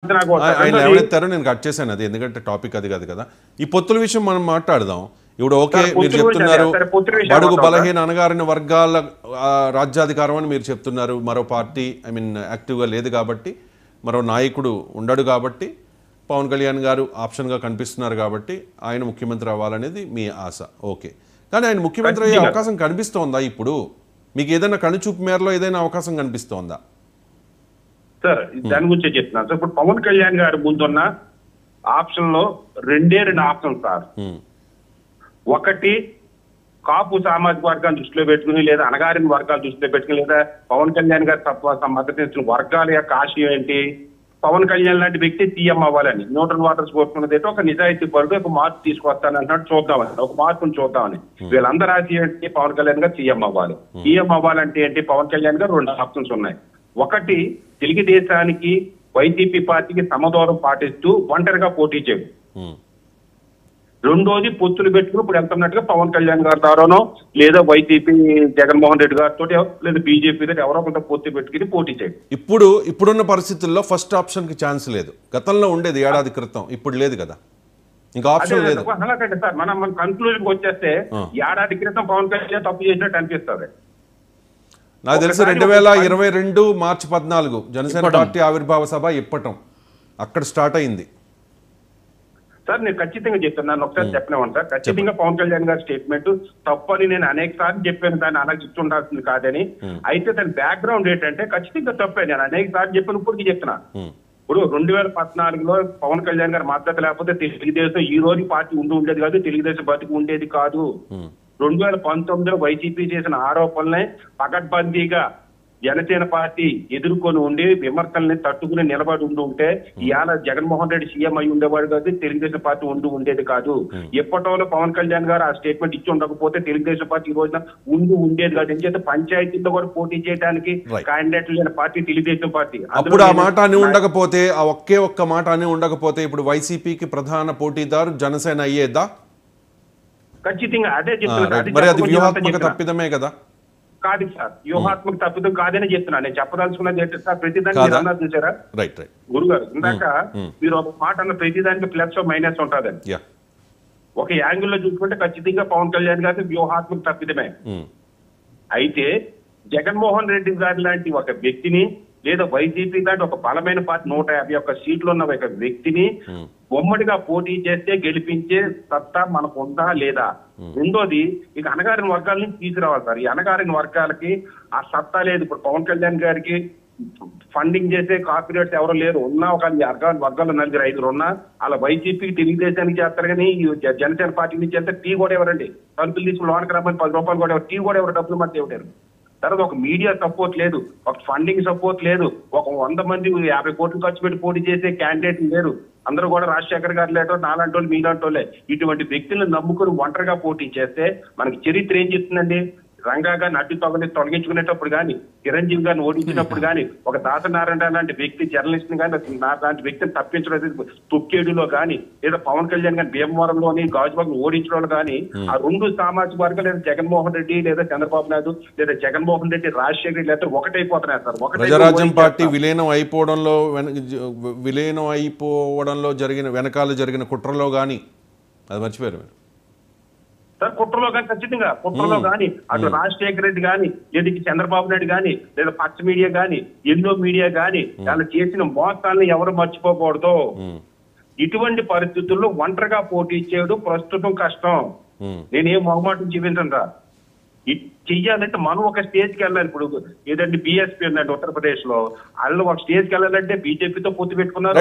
ఆయన లేవనెత్తారో నేను కట్ చేశాను అది, ఎందుకంటే టాపిక్ అది కాదు కదా. ఈ పొత్తుల విషయం మనం మాట్లాడదాం ఇప్పుడు. ఓకే, మీరు చెప్తున్నారు బడుగు బలహీన అణగారిన వర్గాల రాజ్యాధికారం అని మీరు చెప్తున్నారు. మరో పార్టీ యాక్టివ్గా లేదు కాబట్టి, మరో నాయకుడు ఉండడు కాబట్టి, పవన్ కళ్యాణ్ గారు ఆప్షన్గా కనిపిస్తున్నారు కాబట్టి ఆయన ముఖ్యమంత్రి అవ్వాలనేది మీ ఆశ. ఓకే, కానీ ఆయన ముఖ్యమంత్రి అయ్యే అవకాశం కనిపిస్తోందా ఇప్పుడు? మీకు ఏదైనా కనుచూపు మేరలో ఏదైనా అవకాశం కనిపిస్తోందా? సార్ దాని గురించే చెప్తున్నాను సార్. ఇప్పుడు పవన్ కళ్యాణ్ గారు ముందున్న ఆప్షన్ లో రెండు ఆప్షన్ సార్. ఒకటి కాపు సామాజిక వర్గాన్ని దృష్టిలో పెట్టుకుని, లేదా అణగారిన వర్గాలు దృష్టిలో పెట్టుకుని, లేదా పవన్ కళ్యాణ్ గారి తత్వ మద్దతు ఇచ్చిన వర్గాల యొక్క ఆశయం ఏంటి, పవన్ కళ్యాణ్ లాంటి వ్యక్తి సీఎం అవ్వాలని, న్యూట్రల్ వాటర్స్ కోరుకున్నది అయితే ఒక నిజాయితీ పరుడు ఒక మార్పు తీసుకొస్తాను అంటున్నాడు. చూద్దామని, ఒక మార్పును చూద్దామని. వీళ్ళందరూ ఆశయం ఏంటి, పవన్ కళ్యాణ్ గారు సీఎం అవ్వాలి. సీఎం అవ్వాలంటే ఏంటి, పవన్ కళ్యాణ్ గారు రెండు ఆప్షన్స్ ఉన్నాయి. ఒకటి తెలుగుదేశానికి వైసీపీ పార్టీకి సమదూరం పాటిస్తూ ఒంటరిగా పోటీ చేయడం. రెండోది పొత్తులు పెట్టుకుని ఇప్పుడు వెళ్తున్నట్టుగా పవన్ కళ్యాణ్ గారి ద్వారానో, లేదా వైసీపీ జగన్మోహన్ రెడ్డి గారితో, లేదా బీజేపీ ఎవరో కొంత పొత్తు పెట్టుకుని పోటీ చేయడం. ఇప్పుడున్న పరిస్థితుల్లో ఫస్ట్ ఆప్షన్ కి ఛాన్స్ లేదు. గతంలో ఉండేది ఏడాది క్రితం, ఇప్పుడు లేదు కదా, ఇంకా ఆప్షన్ లేదు. అలాగే సార్, మనం కన్క్లూజన్ వచ్చేస్తే ఏడాది క్రితం పవన్ కళ్యాణ్ తప్పు చేసినట్టు అనిపిస్తుంది. నాకు తెలిసి 2022 మార్చి 14 జనసేన పార్టీ ఆవిర్భావ సభ ఇప్పటం అక్కడ స్టార్ట్ అయింది సార్. నేను ఖచ్చితంగా చెప్తున్నాను, ఒకసారి చెప్పినాను సార్. ఖచ్చితంగా పవన్ కళ్యాణ్ గారి స్టేట్మెంట్ తప్పని నేను అనేక సార్లు చెప్పాను, దాన్ని అలా ఇచ్చుండాల్సింది కాదని. అయితే దాని బ్యాక్గ్రౌండ్ ఏంటంటే ఖచ్చితంగా తప్పే. నేను అనేక సార్లు చెప్పిన ఇప్పటికీ చెప్తున్నా. ఇప్పుడు 2014లో పవన్ కళ్యాణ్ గారి మద్దతు లేకపోతే తెలుగుదేశం ఈ రోజు పార్టీ ఉండేది కాదు, తెలుగుదేశం బతికి ఉండేది కాదు. 2019లో వైసీపీ చేసిన ఆరోపణలే పకడ్బందీగా జనసేన పార్టీ ఎదుర్కొని ఉండి విమర్శల్ని తట్టుకుని నిలబడి ఉంటే ఇవాళ జగన్మోహన్ రెడ్డి సీఎం అయి ఉండేవాడు కాదు, తెలుగుదేశం పార్టీ ఉండేది కాదు. ఎప్పటిలో పవన్ కళ్యాణ్ గారు ఆ స్టేట్మెంట్ ఇచ్చి ఉండకపోతే తెలుగుదేశం పార్టీ ఈ రోజున ఉండేది కాదు. ఎందుకంటే పంచాయతీల్లో కూడా పోటీ చేయడానికి క్యాండిడేట్ లేని పార్టీ తెలుగుదేశం పార్టీ. అప్పుడు ఆ మాట అని ఉండకపోతే, ఆ ఒక్క మాట అని ఉండకపోతే ఇప్పుడు వైసీపీకి ప్రధాన పోటీదారు జనసేన అయ్యేదా? ఖచ్చితంగా అదే చెప్తున్నారు. మరి అది వ్యూహాత్మక తప్పిదమే కదా? కాదు సార్, వ్యూహాత్మక తప్పిదం కాదని చెప్తున్నా. నేను చెప్పదలుచుకున్నది ఏంటి సార్, ప్రతిదానికి అన్నారు చూసారా గురుగారు, ఇందాక మీరు ఒక మాట అన్న ప్రతిదానికి ప్లస్ మైనస్ ఉంటుందని. ఒక యాంగిల్లో చూసుకుంటే ఖచ్చితంగా పవన్ కళ్యాణ్ గారికి వ్యూహాత్మక తప్పిదమే. అయితే జగన్మోహన్ రెడ్డి గారి లాంటి ఒక వ్యక్తిని, లేదా వైసీపీ లాంటి ఒక బలమైన పార్టీ 151 సీట్లు ఉన్న ఒక వ్యక్తిని ఉమ్మడిగా పోటీ చేస్తే గెలిపించే సత్తా మనకు ఉందా లేదా? రెండోది, ఇక అణగారిన వర్గాల నుంచి తీసుకురావాలి సార్. ఈ అణగారిన వర్గాలకి ఆ సత్తా లేదు. ఇప్పుడు పవన్ కళ్యాణ్ గారికి ఫండింగ్ చేసే కార్పొరేట్స్ ఎవరు లేరు. ఉన్నా ఒక వర్గాలు 4-5 ఉన్నా అలా వైసీపీకి తెలుగుదేశానికి చేస్తారు, కానీ జనసేన పార్టీ నుంచి వెళ్తే టీ కూడా ఎవరండి, తలుపులు తీసుకుని లోనికి రమ్మని 10 రూపాయలు కూడా టీ కూడా ఎవరు డబ్బులు మధ్య ఇవ్వలేరు. తర్వాత ఒక మీడియా సపోర్ట్ లేదు, ఒక ఫండింగ్ సపోర్ట్ లేదు, ఒక 100 మంది 50 కోట్లు ఖర్చు పెట్టి పోటీ చేసే క్యాండిడేట్ లేరు. అందరూ కూడా రాజశేఖర్ గారు లేటో నాలాంటి వాళ్ళు మీలాంటి వాళ్ళే. ఇటువంటి వ్యక్తులను నమ్ముకుని ఒంటరిగా పోటీ చేస్తే మనకి చరిత్ర ఏం చెప్తుందండి? రంగా గారిని అడ్డు తొలగించుకునేటప్పుడు కానీ, చిరంజీవి గారిని ఓడించినప్పుడు కానీ, ఒక దాసనారాయణ లాంటి వ్యక్తి జర్నలిస్ట్ ని కానీ లాంటి వ్యక్తిని తప్పించడం తొక్కేడులో కానీ, లేదా పవన్ కళ్యాణ్ గారిని భీమవరంలోని గాజుబాగ్ ఓడించడం కానీ, ఆ రెండు సామాజిక వర్గాలు లేదా జగన్మోహన్ రెడ్డి లేదా చంద్రబాబు నాయుడు లేదా జగన్మోహన్ రెడ్డి రాజశేఖర్ రెడ్డి లేదా ఒకటైపోతున్నాయి సార్. ప్రజారాజ్యం పార్టీ విలీనం అయిపోవడంలో వెనకాల జరిగిన కుట్రలో కానీ అది మర్చిపోయారు సార్. కుట్రలో కానీ ఖచ్చితంగా కుట్రలో కానీ అటు రాజశేఖర రెడ్డి కానీ, లేదా చంద్రబాబు నాయుడు కానీ, లేదా పచ్చ మీడియా కానీ, ఎల్లో మీడియా కానీ వాళ్ళు చేసిన మోసాలను ఎవరు మర్చిపోకూడదు. ఇటువంటి పరిస్థితుల్లో ఒంటరిగా పోటీ చేయడం ప్రస్తుతం కష్టం. నేనేం మొహమాటం చూపించను రా. చెయ్యాలంటే మనం ఒక స్టేజ్కి వెళ్ళాలి. ఇప్పుడు ఏదంటే బీఎస్పీ ఉందండి ఉత్తరప్రదేశ్ లో, వాళ్ళు ఒక స్టేజ్కి వెళ్ళాలంటే బీజేపీతో పొత్తు పెట్టుకున్నారు.